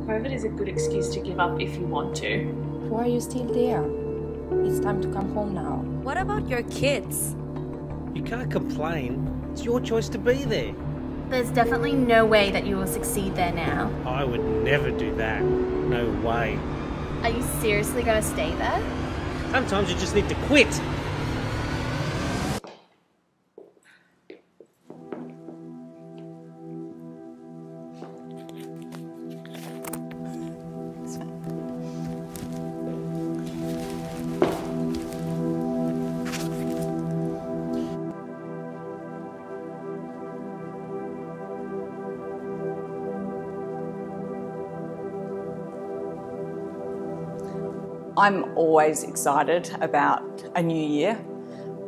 COVID is a good excuse to give up if you want to. Why are you still there? It's time to come home now. What about your kids? You can't complain. It's your choice to be there. There's definitely no way that you will succeed there now. I would never do that. No way. Are you seriously going to stay there? Sometimes you just need to quit. I'm always excited about a new year,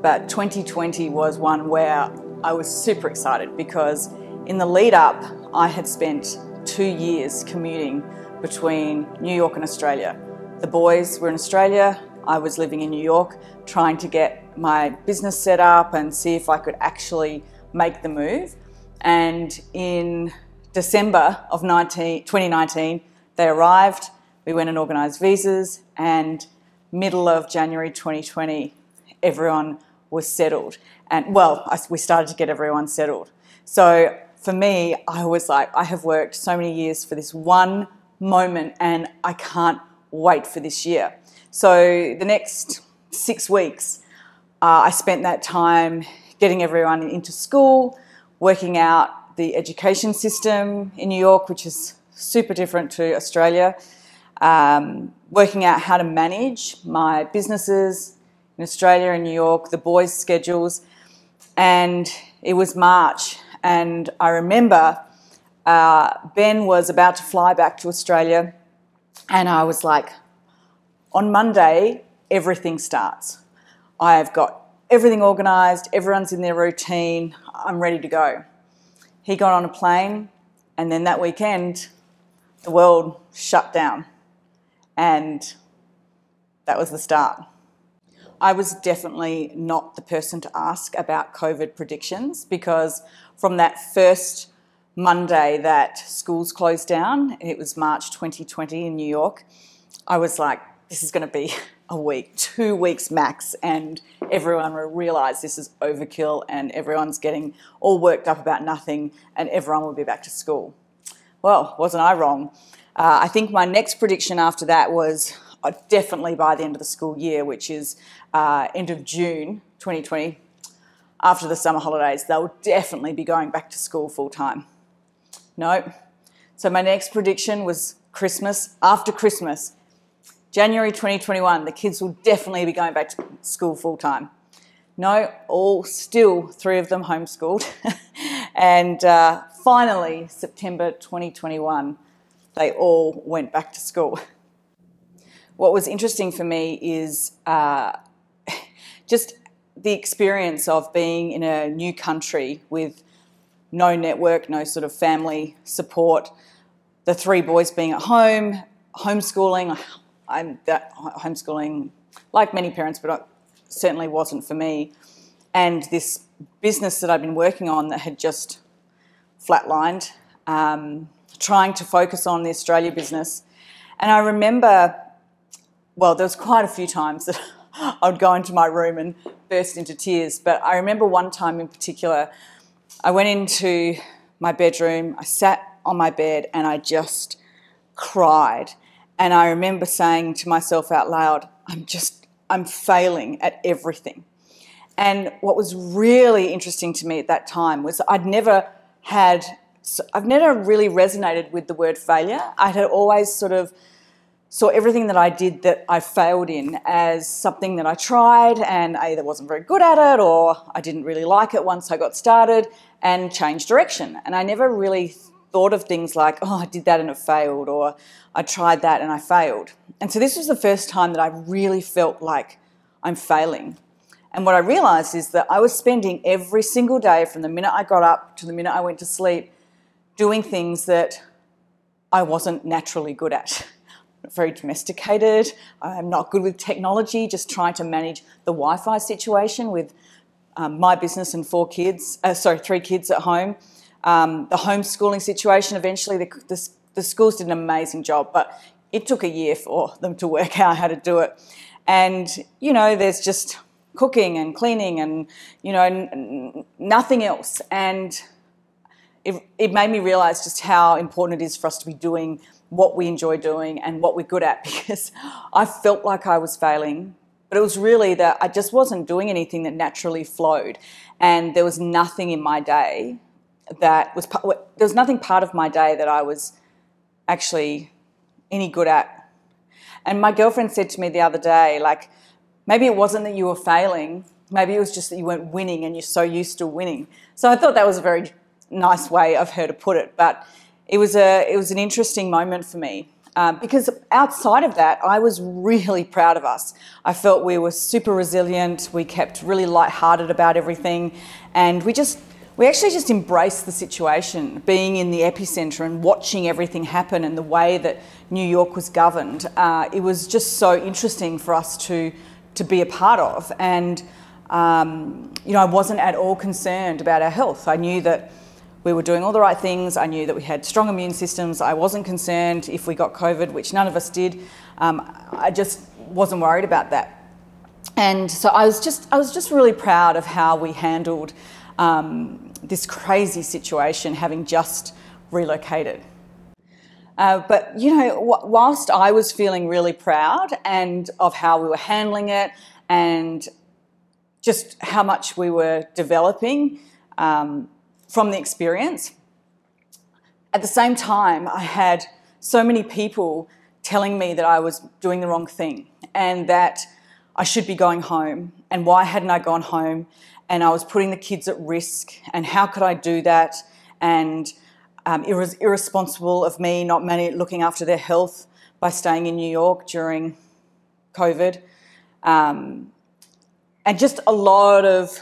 but 2020 was one where I was super excited because in the lead up, I had spent 2 years commuting between New York and Australia. The boys were in Australia, I was living in New York, trying to get my business set up and see if I could actually make the move. And in December of 2019, they arrived. We went and organised visas, and middle of January 2020, everyone was settled. And we started to get everyone settled. So for me, I was like, I have worked so many years for this one moment and I can't wait for this year. So the next 6 weeks, I spent that time getting everyone into school, working out the education system in New York, which is super different to Australia. Working out how to manage my businesses in Australia and New York, the boys' schedules, and it was March. And I remember Ben was about to fly back to Australia, and I was like, on Monday, everything starts. I've got everything organised, everyone's in their routine, I'm ready to go. He got on a plane, and then that weekend, the world shut down. And that was the start. I was definitely not the person to ask about COVID predictions because from that first Monday that schools closed down, it was March 2020 in New York, I was like, this is going to be a week, 2 weeks max, and everyone will realise this is overkill and everyone's getting all worked up about nothing and everyone will be back to school. Well, wasn't I wrong? I think my next prediction after that was definitely by the end of the school year, which is end of June 2020, after the summer holidays, they'll definitely be going back to school full time. No. So my next prediction was Christmas. After Christmas, January 2021, the kids will definitely be going back to school full time. No, all still 3 of them homeschooled. And finally, September 2021, they all went back to school. What was interesting for me is just the experience of being in a new country with no network, no sort of family support, the 3 boys being at home, homeschooling. Homeschooling, like many parents, but it certainly wasn't for me. And this business that I'd been working on that had just flatlined, trying to focus on the Australia business. And I remember, well, there was quite a few times that I would go into my room and burst into tears, but I remember one time in particular, I went into my bedroom, I sat on my bed and I just cried. And I remember saying to myself out loud, I'm failing at everything. And what was really interesting to me at that time was I've never really resonated with the word failure. I had always sort of saw everything that I did that I failed in as something that I tried and I either wasn't very good at it or I didn't really like it once I got started and changed direction. And I never really thought of things like, oh, I did that and it failed, or I tried that and I failed. And so this was the first time that I really felt like I'm failing. And what I realised is that I was spending every single day from the minute I got up to the minute I went to sleep doing things that I wasn't naturally good at. Very domesticated, I'm not good with technology, just trying to manage the Wi-Fi situation with my business and 3 kids at home. The homeschooling situation, eventually the the schools did an amazing job, but it took a year for them to work out how to do it. And, you know, there's just cooking and cleaning and, you know, nothing else. And it made me realise just how important it is for us to be doing what we enjoy doing and what we're good at, because I felt like I was failing, but it was really that I just wasn't doing anything that naturally flowed, and there was nothing in my day that was, there was nothing part of my day that I was actually any good at. And my girlfriend said to me the other day, like, maybe it wasn't that you were failing, maybe it was just that you weren't winning and you're so used to winning. So I thought that was a very nice way of her to put it, but it was an interesting moment for me, because outside of that, I was really proud of us. I felt we were super resilient, we kept really lighthearted about everything, and we actually just embraced the situation, being in the epicentre and watching everything happen and the way that New York was governed. It was just so interesting for us to be a part of, and you know, I wasn't at all concerned about our health. I knew that we were doing all the right things. I knew that we had strong immune systems. I wasn't concerned if we got COVID, which none of us did. I just wasn't worried about that. And so I was just really proud of how we handled this crazy situation, having just relocated. But, you know, whilst I was feeling really proud and of how we were handling it and just how much we were developing from the experience, at the same time, I had so many people telling me that I was doing the wrong thing and that I should be going home, and why hadn't I gone home, and I was putting the kids at risk, and how could I do that, and it was irresponsible of me not looking after their health by staying in New York during COVID, and just a lot of,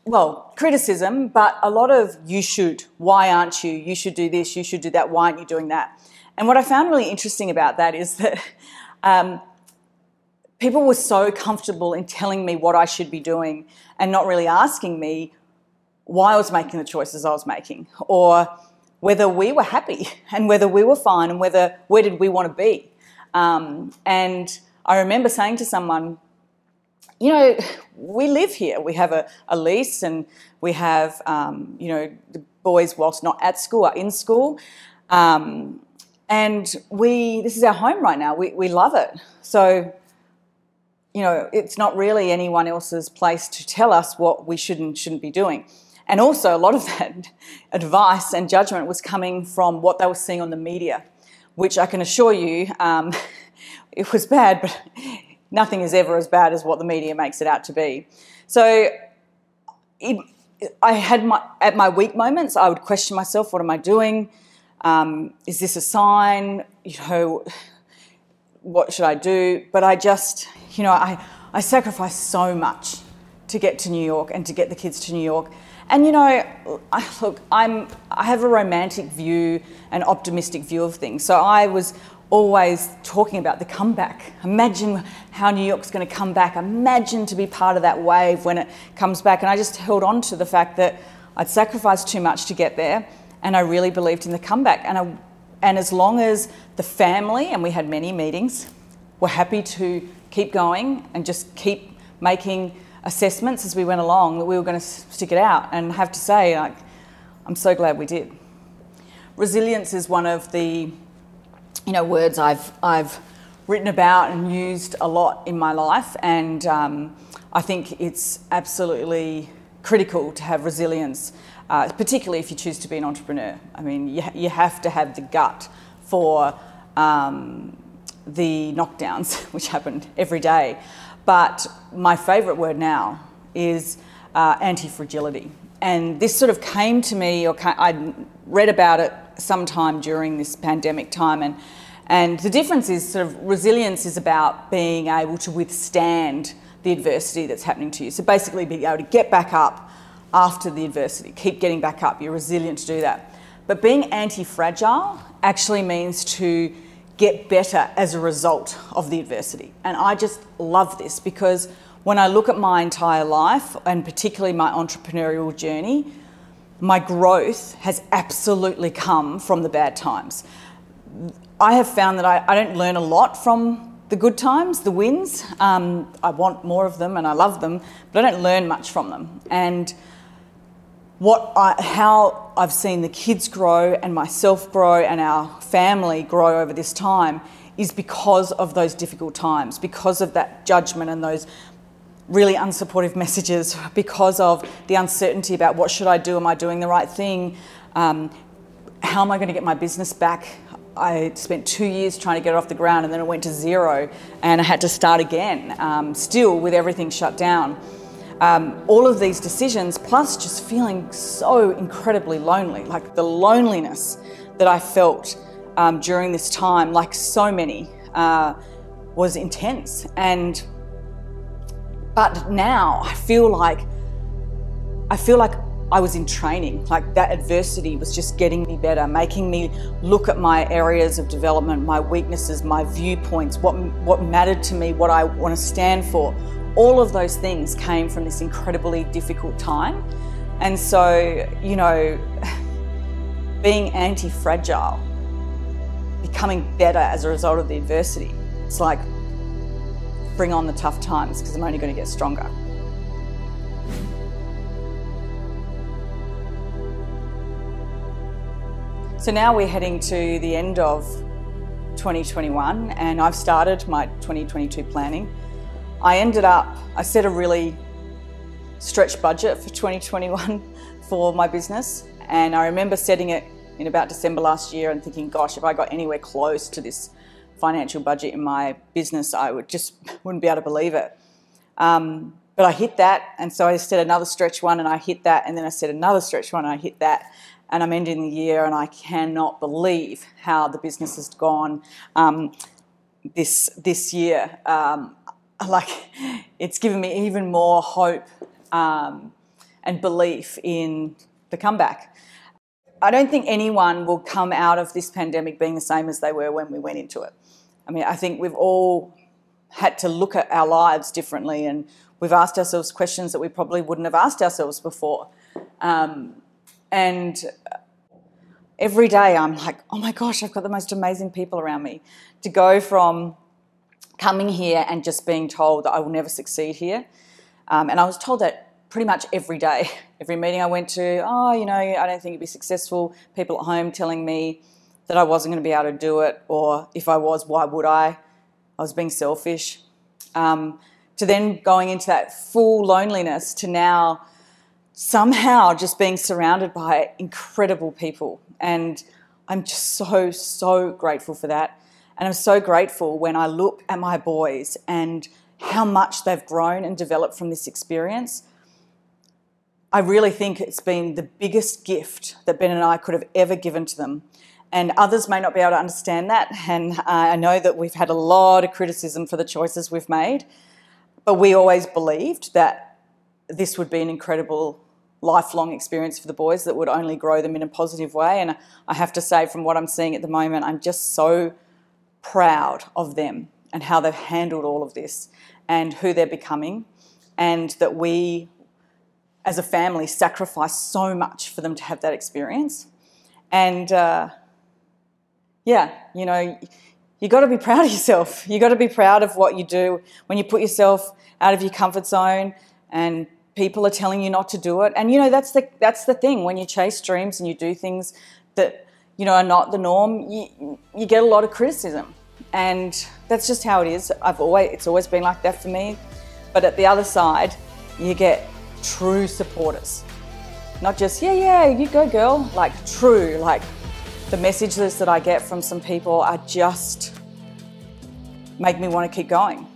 well, criticism, but a lot of you should, why aren't you, you should do this, you should do that, why aren't you doing that? And what I found really interesting about that is that people were so comfortable in telling me what I should be doing and not really asking me why I was making the choices I was making, or whether we were happy and whether we were fine and where did we want to be. And I remember saying to someone, you know, we live here. We have a lease, and we have, you know, the boys, whilst not at school, are in school. And this is our home right now. We love it. So, you know, it's not really anyone else's place to tell us what we should and shouldn't be doing. And also a lot of that advice and judgment was coming from what they were seeing on the media, which I can assure you it was bad, but nothing is ever as bad as what the media makes it out to be. So I had at my weak moments, I would question myself, what am I doing? Is this a sign? You know, what should I do? But I just, you know, I sacrificed so much to get to New York and to get the kids to New York. And, you know, I have a romantic view, an optimistic view of things. So I was always talking about the comeback. Imagine how New York's going to come back. Imagine to be part of that wave when it comes back. And I just held on to the fact that I'd sacrificed too much to get there, and I really believed in the comeback. And as long as the family, and we had many meetings, were happy to keep going and just keep making assessments as we went along, that we were going to stick it out. And I have to say, like, I'm so glad we did. Resilience is one of the, you know, words I've written about and used a lot in my life, and I think it's absolutely critical to have resilience, particularly if you choose to be an entrepreneur. I mean, you have to have the gut for the knockdowns, which happened every day. But my favourite word now is anti-fragility. And this sort of came to me, or I read about it sometime during this pandemic time, and the difference is sort of resilience is about being able to withstand the adversity that's happening to you. So basically being able to get back up after the adversity, keep getting back up, you're resilient to do that. But being anti-fragile actually means to get better as a result of the adversity. And I just love this, because when I look at my entire life, and particularly my entrepreneurial journey, my growth has absolutely come from the bad times. I have found that I don't learn a lot from the good times, the wins. I want more of them and I love them, but I don't learn much from them. And how I've seen the kids grow and myself grow and our family grow over this time is because of those difficult times, because of that judgment and those really unsupportive messages, because of the uncertainty about what should I do, am I doing the right thing, how am I going to get my business back. I spent 2 years trying to get it off the ground and then it went to zero and I had to start again, still with everything shut down. All of these decisions, plus just feeling so incredibly lonely, like the loneliness that I felt during this time, like so many, was intense. But now I feel like I was in training, like that adversity was just getting me better, making me look at my areas of development, my weaknesses, my viewpoints, what mattered to me, what I want to stand for. All of those things came from this incredibly difficult time. And so, you know, being anti-fragile, becoming better as a result of the adversity, it's like, bring on the tough times because I'm only going to get stronger. So now we're heading to the end of 2021 and I've started my 2022 planning. I set a really stretched budget for 2021 for my business, and I remember setting it in about December last year and thinking, gosh, if I got anywhere close to this financial budget in my business, I wouldn't be able to believe it. But I hit that, and so I set another stretch one and I hit that, and then I set another stretch one and I hit that, and I'm ending the year and I cannot believe how the business has gone this year. Like, it's given me even more hope and belief in the comeback. I don't think anyone will come out of this pandemic being the same as they were when we went into it. I mean, I think we've all had to look at our lives differently and we've asked ourselves questions that we probably wouldn't have asked ourselves before. And every day I'm like, oh my gosh, I've got the most amazing people around me. To go from coming here and just being told that I will never succeed here. And I was told that pretty much every day. Every meeting I went to, oh, you know, I don't think you'd be successful. People at home telling me that I wasn't going to be able to do it, or if I was, why would I? I was being selfish. To then going into that full loneliness to now somehow just being surrounded by incredible people. And I'm just so grateful for that. And I'm so grateful when I look at my boys and how much they've grown and developed from this experience. I really think it's been the biggest gift that Ben and I could have ever given to them. And others may not be able to understand that. And I know that we've had a lot of criticism for the choices we've made, but we always believed that this would be an incredible lifelong experience for the boys that would only grow them in a positive way. And I have to say, from what I'm seeing at the moment, I'm just so proud of them and how they've handled all of this and who they're becoming, and that we as a family sacrifice so much for them to have that experience. And yeah, you know, you got to be proud of yourself. You got to be proud of what you do when you put yourself out of your comfort zone and people are telling you not to do it. And you know, that's the thing, when you chase dreams and you do things that, you know, are not the norm, you get a lot of criticism. And that's just how it is. It's always been like that for me. But at the other side, you get true supporters. Not just, yeah, you go girl, like true, like the messages that I get from some people are just make me want to keep going.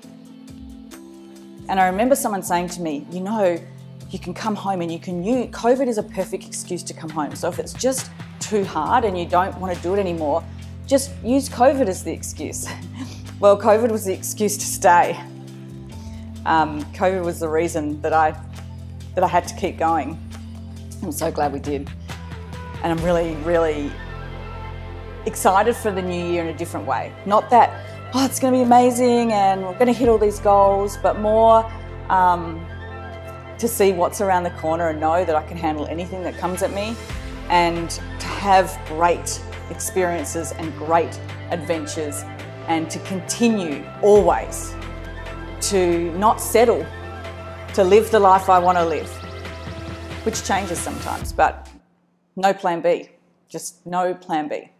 And I remember someone saying to me, you know, you can come home and COVID is a perfect excuse to come home. So if it's just too hard and you don't want to do it anymore, just use COVID as the excuse. Well, COVID was the excuse to stay. COVID was the reason that I had to keep going. I'm so glad we did. And I'm really excited for the new year in a different way. Not that, oh, it's going to be amazing and we're going to hit all these goals, but more to see what's around the corner and know that I can handle anything that comes at me, and to have great experiences and great adventures, and to continue always to not settle, to live the life I want to live, which changes sometimes, but no plan B, just no plan B.